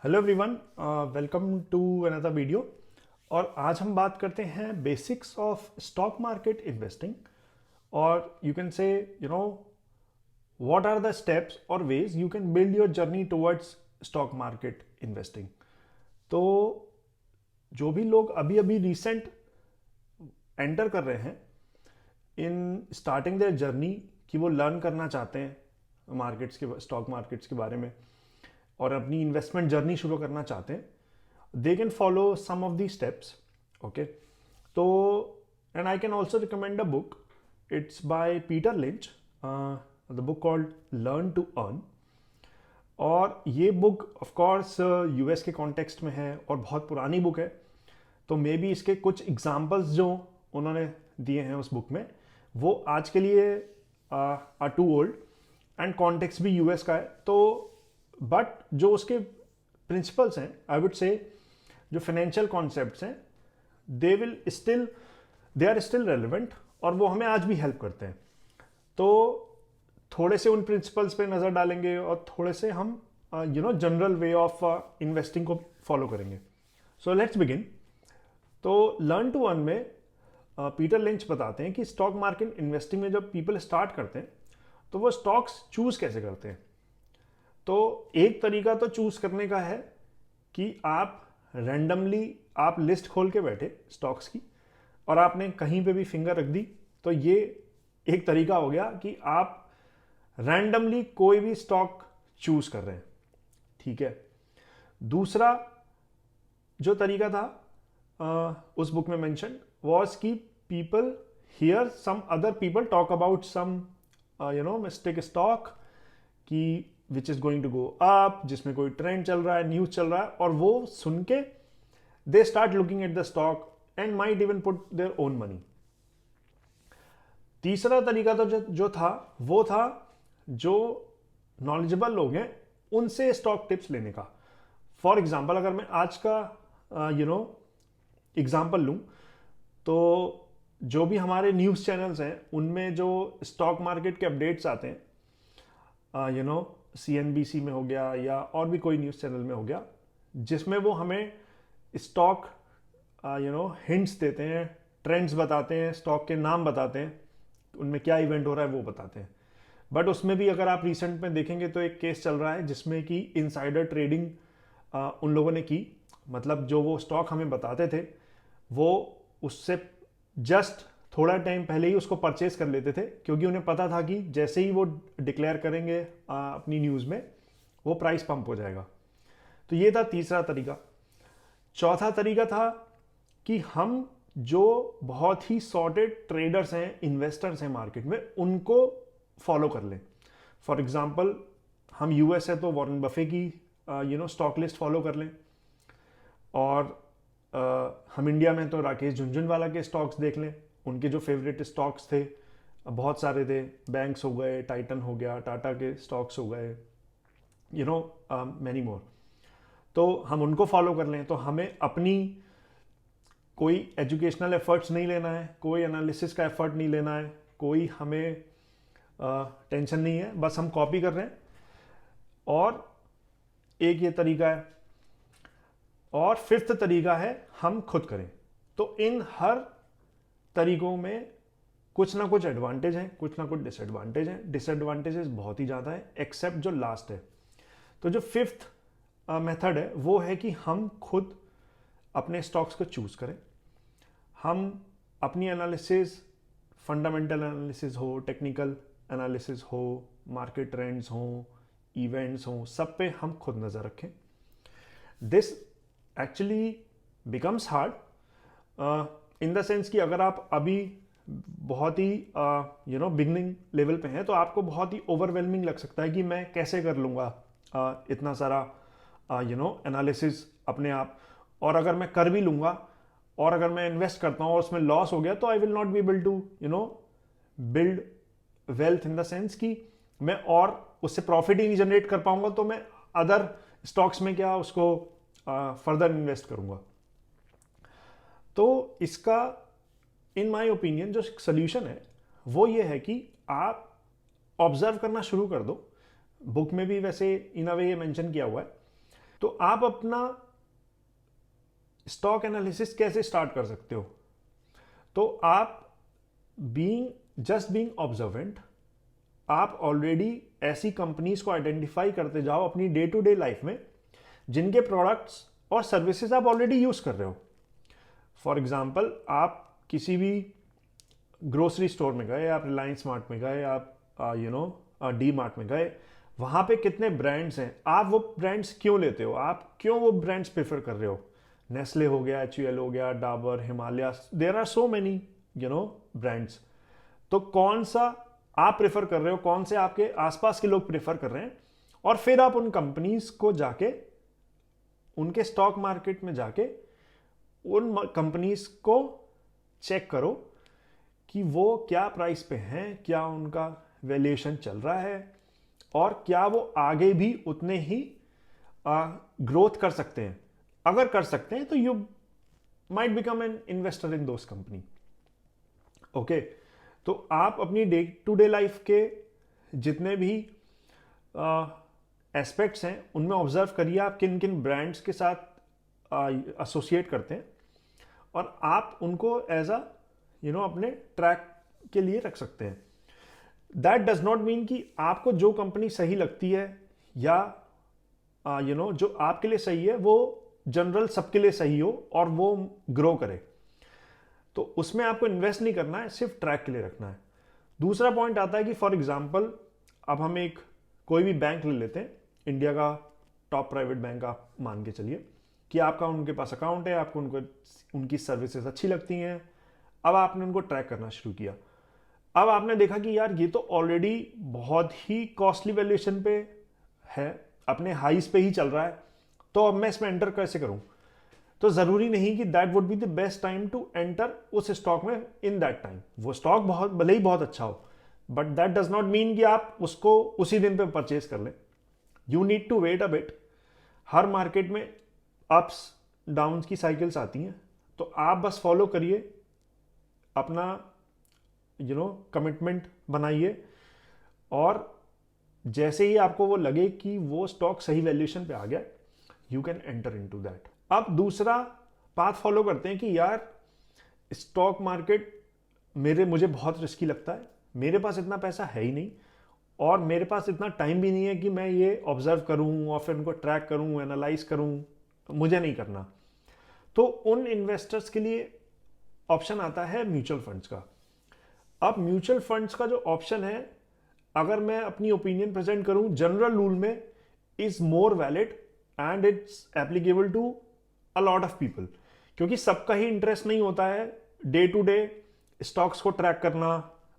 Hello everyone, welcome to another video. और आज हम बात करते हैं basics of stock market investing. और you can say what are the steps और ways you can build your journey towards stock market investing. तो जो भी लोग अभी अभी रिसेंट एंटर कर रहे हैं इन स्टार्टिंग देयर जर्नी, कि वो लर्न करना चाहते हैं मार्केट्स के, स्टॉक मार्केट्स के बारे में, और अपनी इन्वेस्टमेंट जर्नी शुरू करना चाहते हैं, they can follow some of these steps. Okay, so and I can also recommend a book. It's by Peter Lynch, the book called Learn to Earn. और ये बुक ऑफ कोर्स यूएस के context में है और बहुत पुरानी book है, तो मे बी इसके कुछ एग्जांपल्स जो उन्होंने दिए हैं उस बुक में वो आज के लिए are too old, and context भी यूएस का है। तो बट जो उसके प्रिंसिपल्स हैं, आई वुड से जो फाइनेंशियल कॉन्सेप्ट्स हैं, दे आर स्टिल रेलिवेंट और वो हमें आज भी हेल्प करते हैं। तो थोड़े से उन प्रिंसिपल्स पे नज़र डालेंगे और थोड़े से हम जनरल वे ऑफ इन्वेस्टिंग को फॉलो करेंगे। So let's begin. तो लर्न टू अर्न में पीटर लिंच बताते हैं कि स्टॉक मार्केट इन्वेस्टिंग में जब पीपल स्टार्ट करते हैं तो वो स्टॉक्स चूज कैसे करते हैं। तो एक तरीका तो चूज करने का है कि आप रैंडमली आप लिस्ट खोल के बैठे स्टॉक्स की और आपने कहीं पे भी फिंगर रख दी, तो ये एक तरीका हो गया कि आप रैंडमली कोई भी स्टॉक चूज कर रहे हैं। ठीक है। दूसरा जो तरीका था उस बुक में मेंशन वाज कि people here some other people talk about some mistake stock कि which is going to go up, जिसमें कोई ट्रेंड चल रहा है, न्यूज चल रहा है, और वो सुन के they start looking at the stock and might even put their own money. तीसरा तरीका तो जो था वो था जो नॉलेजेबल लोग हैं उनसे स्टॉक टिप्स लेने का। फॉर एग्जाम्पल, अगर मैं आज का एग्जाम्पल लूँ तो जो भी हमारे न्यूज़ चैनल्स हैं उनमें जो स्टॉक मार्केट के अपडेट्स आते हैं, CNBC में हो गया या और भी कोई न्यूज़ चैनल में हो गया, जिसमें वो हमें स्टॉक हिंट्स देते हैं, ट्रेंड्स बताते हैं, स्टॉक के नाम बताते हैं, उनमें क्या इवेंट हो रहा है वो बताते हैं। बट उसमें भी अगर आप रिसेंट में देखेंगे तो एक केस चल रहा है जिसमें कि इनसाइडर ट्रेडिंग उन लोगों ने की। मतलब जो वो स्टॉक हमें बताते थे वो उससे जस्ट थोड़ा टाइम पहले ही उसको परचेज कर लेते थे, क्योंकि उन्हें पता था कि जैसे ही वो डिक्लेयर करेंगे अपनी न्यूज़ में वो प्राइस पंप हो जाएगा। तो ये था तीसरा तरीका। चौथा तरीका था कि हम जो बहुत ही सॉर्टेड ट्रेडर्स हैं, इन्वेस्टर्स हैं मार्केट में, उनको फॉलो कर लें। फॉर एग्जाम्पल, हम यूएस है तो वॉरेन बफे की स्टॉक लिस्ट फॉलो कर लें, और हम इंडिया में तो राकेश झुनझुनवाला के स्टॉक्स देख लें। उनके जो फेवरेट स्टॉक्स थे बहुत सारे थे, बैंक्स हो गए, टाइटन हो गया, टाटा के स्टॉक्स हो गए, मैनी मोर। तो हम उनको फॉलो कर लें। तो हमें अपनी कोई एजुकेशनल एफर्ट्स नहीं लेना है, कोई एनालिसिस का एफर्ट नहीं लेना है, कोई हमें टेंशन नहीं है, बस हम कॉपी कर रहे हैं। और एक ये तरीका है, और फिफ्थ तरीका है हम खुद करें। तो इन हर तरीकों में कुछ ना कुछ एडवांटेज हैं, कुछ ना कुछ डिसएडवांटेज हैं। डिसएडवांटेजेस बहुत ही ज़्यादा है, एक्सेप्ट जो लास्ट है। तो जो फिफ्थ मेथड है वो है कि हम खुद अपने स्टॉक्स को चूज करें। हम अपनी एनालिसिस, फंडामेंटल एनालिसिस हो, टेक्निकल एनालिसिस हो, मार्केट ट्रेंड्स हो, इवेंट्स हो, सब पे हम खुद नज़र रखें। This actually becomes hard in the sense कि अगर आप अभी बहुत ही बिगनिंग लेवल पे हैं तो आपको बहुत ही ओवरवेलमिंग लग सकता है कि मैं कैसे कर लूँगा इतना सारा एनालिसिस अपने आप। और अगर मैं कर भी लूँगा और अगर मैं इन्वेस्ट करता हूँ और उसमें लॉस हो गया तो I will not be able to build wealth in the sense कि मैं और उससे प्रॉफिट ही नहीं जनरेट कर पाऊंगा, तो मैं अदर स्टॉक्स में क्या उसको फर्दर इन्वेस्ट करूंगा। तो इसका इन माय ओपिनियन जो सोल्यूशन है वो ये है कि आप ऑब्जर्व करना शुरू कर दो। बुक में भी वैसे इन अ वे ये मेंशन किया हुआ है तो आप अपना स्टॉक एनालिसिस कैसे स्टार्ट कर सकते हो? तो आप जस्ट बीइंग ऑब्जर्वेंट, आप ऑलरेडी ऐसी कंपनीज को आइडेंटिफाई करते जाओ अपनी डे टू डे लाइफ में जिनके प्रोडक्ट्स और सर्विसेज आप ऑलरेडी यूज कर रहे हो। फॉर एग्जाम्पल, आप किसी भी ग्रोसरी स्टोर में गए, आप रिलायंस स्मार्ट में गए, आप डी मार्ट में गए, वहां पे कितने ब्रांड्स हैं, आप वो ब्रांड्स क्यों लेते हो, आप क्यों वो ब्रांड्स प्रेफर कर रहे हो? नेस्ले हो गया, HUL हो गया, Dabur, Himalaya, there are so many brands. तो कौन सा आप प्रेफर कर रहे हो, कौन से आपके आसपास के लोग प्रेफर कर रहे हैं, और फिर आप उन कंपनीज को जाके, उनके स्टॉक मार्केट में जाके उन कंपनीज को चेक करो कि वो क्या प्राइस पे हैं, क्या उनका वैल्यूएशन चल रहा है, और क्या वो आगे भी उतने ही ग्रोथ कर सकते हैं। अगर कर सकते हैं तो you might become an investor in those company. Okay, तो आप अपनी डे टू डे लाइफ के जितने भी एस्पेक्ट्स हैं उनमें ऑब्जर्व करिए आप किन किन ब्रांड्स के साथ एसोसिएट करते हैं, और आप उनको एज अपने ट्रैक के लिए रख सकते हैं। दैट डज नॉट मीन कि आपको जो कंपनी सही लगती है या जो आपके लिए सही है वो जनरल सबके लिए सही हो और वो ग्रो करे, तो उसमें आपको इन्वेस्ट नहीं करना है, सिर्फ ट्रैक के लिए रखना है। दूसरा पॉइंट आता है कि फॉर एग्जांपल, अब हम कोई भी बैंक ले लेते हैं, इंडिया का टॉप प्राइवेट बैंक आप मान के चलिए कि आपका उनके पास अकाउंट है, आपको उनकी सर्विसेज अच्छी लगती हैं, अब आपने उनको ट्रैक करना शुरू किया। अब आपने देखा कि यार ये तो ऑलरेडी बहुत ही कॉस्टली वैल्यूएशन पे है, अपने हाईस पे ही चल रहा है, तो अब मैं इसमें एंटर कैसे करूं? तो जरूरी नहीं कि that would be the best time to enter उस स्टॉक में इन दैट टाइम। वो स्टॉक भले ही बहुत अच्छा हो, but that does not mean कि आप उसको उसी दिन पे परचेज कर लें। You need to wait a bit. हर मार्केट में अप्स डाउन्स की साइकिल्स आती हैं, तो आप बस फॉलो करिए, अपना कमिटमेंट बनाइए, और जैसे ही आपको वो लगे कि वो स्टॉक सही वैल्यूएशन पे आ गया, you can enter into that. अब दूसरा पाथ फॉलो करते हैं कि यार स्टॉक मार्केट मुझे बहुत रिस्की लगता है, मेरे पास इतना पैसा है ही नहीं, और मेरे पास इतना टाइम भी नहीं है कि मैं ये ऑब्जर्व करूं और फिर उनको ट्रैक करूं, एनालाइज करूं, मुझे नहीं करना। तो उन इन्वेस्टर्स के लिए ऑप्शन आता है म्यूचुअल फंड्स का। अब म्यूचुअल फंड्स का जो ऑप्शन है, अगर मैं अपनी ओपिनियन प्रेजेंट करूं, जनरल रूल में is more valid and it's applicable to a lot of people, क्योंकि सबका ही इंटरेस्ट नहीं होता है डे टू डे स्टॉक्स को ट्रैक करना,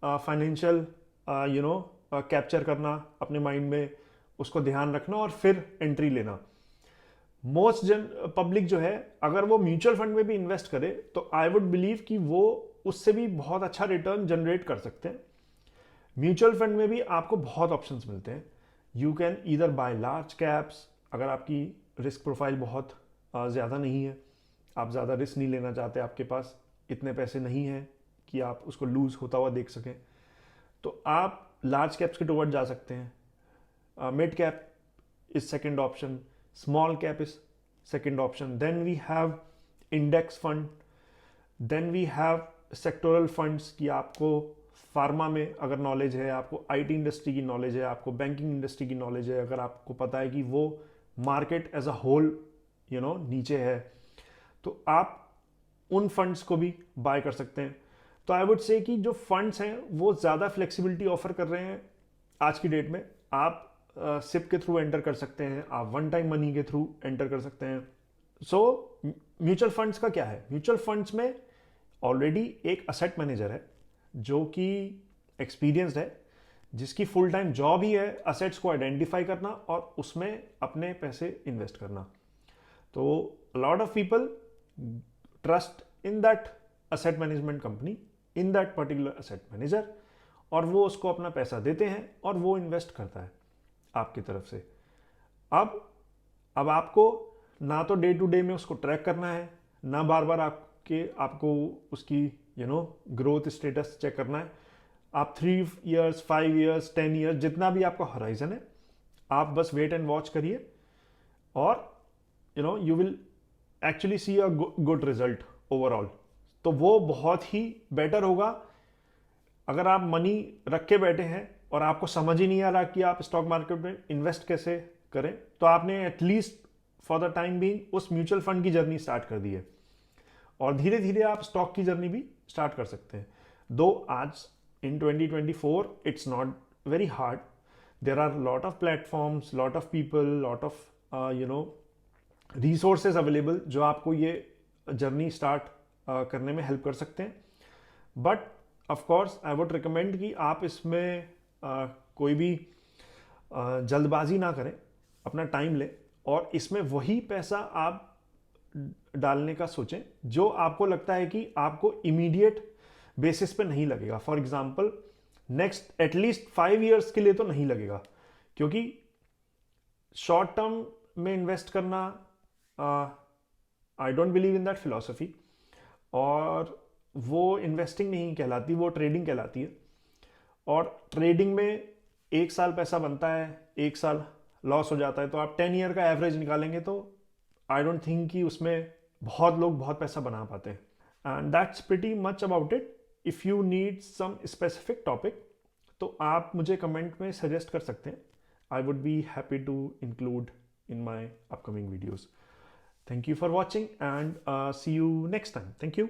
फाइनेंशियल कैप्चर करना अपने माइंड में, उसको ध्यान रखना और फिर एंट्री लेना। मोस्ट पब्लिक जो है, अगर वो म्यूचुअल फंड में भी इन्वेस्ट करे तो आई वुड बिलीव कि वो उससे भी बहुत अच्छा रिटर्न जनरेट कर सकते हैं। म्यूचुअल फंड में भी आपको बहुत ऑप्शंस मिलते हैं। You can either by large caps, अगर आपकी रिस्क प्रोफाइल बहुत ज़्यादा नहीं है, आप ज़्यादा रिस्क नहीं लेना चाहते, आपके पास इतने पैसे नहीं हैं कि आप उसको लूज होता हुआ देख सकें, तो आप लार्ज कैप्स के टुवर्ड जा सकते हैं। Mid cap is second option, small cap is second option, then we have index fund, then we have sectoral funds की आपको फार्मा में अगर नॉलेज है, आपको आईटी इंडस्ट्री की नॉलेज है, आपको बैंकिंग इंडस्ट्री की नॉलेज है, अगर आपको पता है कि वो मार्केट एज अ होल नीचे है, तो आप उन फंड्स को भी बाय कर सकते हैं। तो आई वुड से कि जो फंड्स हैं वो ज़्यादा फ्लेक्सिबिलिटी ऑफर कर रहे हैं आज की डेट में। आप सिप के थ्रू एंटर कर सकते हैं, आप वन टाइम मनी के थ्रू एंटर कर सकते हैं। सो म्यूचुअल फंड्स का क्या है? म्यूचुअल फंड्स में ऑलरेडी एक असेट मैनेजर है जो कि एक्सपीरियंस्ड है, जिसकी फुल टाइम जॉब ही है असेट्स को आइडेंटिफाई करना और उसमें अपने पैसे इन्वेस्ट करना। तो lot of people trust in that asset management company, in that particular asset manager, और वो उसको अपना पैसा देते हैं और वो इन्वेस्ट करता है आपकी तरफ से। अब आपको ना तो डे टू डे में उसको ट्रैक करना है, ना बार बार आपको उसकी ग्रोथ स्टेटस चेक करना है। आप 3 years, 5 years, 10 years, जितना भी आपका हॉराइजन है, आप बस वेट एंड वॉच करिए और you will actually see a good result overall. तो वो बहुत ही बेटर होगा। अगर आप मनी रख के बैठे हैं और आपको समझ ही नहीं आ रहा कि आप स्टॉक मार्केट में इन्वेस्ट कैसे करें, तो आपने at least for the time being उस म्यूचुअल फंड की जर्नी स्टार्ट कर दी है, और धीरे धीरे आप स्टॉक की जर्नी भी स्टार्ट कर सकते हैं। दो आज in 2024 it's not very hard, there are lot of platforms, lot of people, lot of resources available जो आपको ये जर्नी स्टार्ट करने में हेल्प कर सकते हैं। But of course I would recommend कि आप इसमें कोई भी जल्दबाजी ना करें, अपना टाइम लें, और इसमें वही पैसा आप डालने का सोचें जो आपको लगता है कि आपको इमीडिएट बेसिस पे नहीं लगेगा। For example next at least 5 years के लिए तो नहीं लगेगा, क्योंकि शॉर्ट टर्म में इन्वेस्ट करना, I don't believe in that philosophy, और वो इन्वेस्टिंग नहीं कहलाती, वो ट्रेडिंग कहलाती है। और ट्रेडिंग में 1 साल पैसा बनता है, 1 साल लॉस हो जाता है, तो आप 10 ईयर का एवरेज निकालेंगे तो आई डोंट थिंक कि उसमें बहुत लोग बहुत पैसा बना पाते हैं। And that's pretty much about it. If you need some specific topic तो आप मुझे कमेंट में सजेस्ट कर सकते हैं। I would be happy to include in my upcoming videos. Thank you for watching, and see you next time. Thank you.